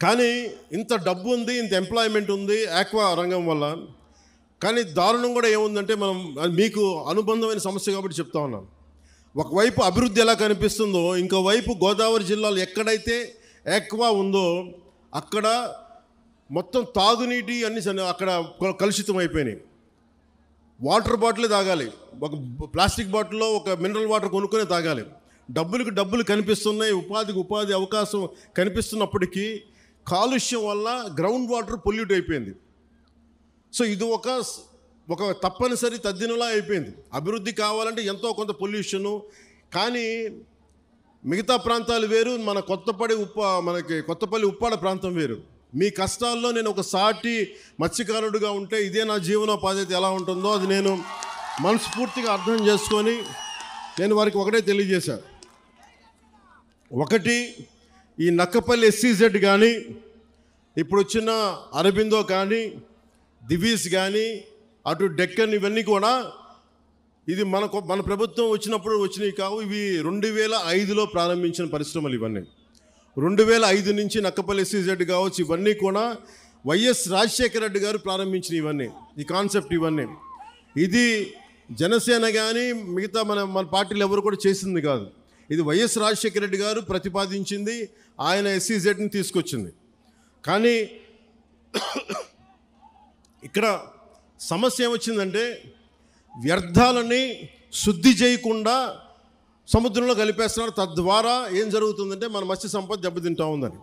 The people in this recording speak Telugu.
కానీ ఇంత డబ్బు ఉంది, ఇంత ఎంప్లాయ్మెంట్ ఉంది ఆక్వా రంగం వల్ల. కానీ దారుణం కూడా ఏముందంటే, మనం మీకు అనుబంధమైన సమస్య కాబట్టి చెప్తా ఉన్నాను. ఒకవైపు అభివృద్ధి ఎలా కనిపిస్తుందో, ఇంకోవైపు గోదావరి జిల్లాలో ఎక్కడైతే ఆక్వా ఉందో అక్కడ మొత్తం తాగునీటి అన్ని అక్కడ కలుషితం అయిపోయినాయి. వాటర్ బాటిలే తాగాలి, ఒక ప్లాస్టిక్ బాటిల్లో ఒక మినరల్ వాటర్ కొనుక్కొని తాగాలి. డబ్బులకు డబ్బులు కనిపిస్తున్నాయి, ఉపాధికి ఉపాధి అవకాశం కనిపిస్తున్నప్పటికీ కాలుష్యం వల్ల గ్రౌండ్ వాటర్ పొల్యూట్ అయిపోయింది. సో ఇది ఒక తప్పనిసరి తద్దినలా అయిపోయింది. అభివృద్ధి కావాలంటే ఎంతో కొంత పొల్యూషను. కానీ మిగతా ప్రాంతాలు వేరు, మనకి కొత్తపల్లి ఉప్పాడ ప్రాంతం వేరు. మీ కష్టాల్లో నేను ఒక సాటి మత్స్యకారుడిగా ఉంటే ఇదే నా జీవనోపాధి ఎలా ఉంటుందో అది నేను మనస్ఫూర్తిగా అర్థం చేసుకొని నేను వారికి ఒకటే తెలియజేశాను. ఒకటి, ఈ నక్కపల్లి SEZ కానీ, ఇప్పుడు వచ్చిన అరబిందో కానీ, దివీస్ కానీ, అటు డెక్కన్, ఇవన్నీ కూడా ఇది మన ప్రభుత్వం వచ్చినప్పుడు వచ్చినవి కావు. ఇవి 2005లో ప్రారంభించిన పరిశ్రమలు. ఇవన్నీ 2005 నుంచి నక్కపల్లి SEZ కావచ్చు, ఇవన్నీ కూడా వైఎస్ రాజశేఖర రెడ్డి గారు ప్రారంభించిన ఇవన్నీ, ఈ కాన్సెప్ట్ ఇవన్నీ. ఇది జనసేన కానీ మిగతా మన పార్టీలు ఎవరు కూడా చేసింది కాదు. ఇది వైఎస్ రాజశేఖర రెడ్డి గారు ప్రతిపాదించింది, ఆయన SEZని తీసుకొచ్చింది. కానీ ఇక్కడ సమస్య ఏమొచ్చిందంటే, వ్యర్థాలని శుద్ధి చేయకుండా సముద్రంలో కలిపేస్తున్నారు. తద్వారా ఏం జరుగుతుందంటే మన మత్స్య సంపద దెబ్బతింటూ ఉందని.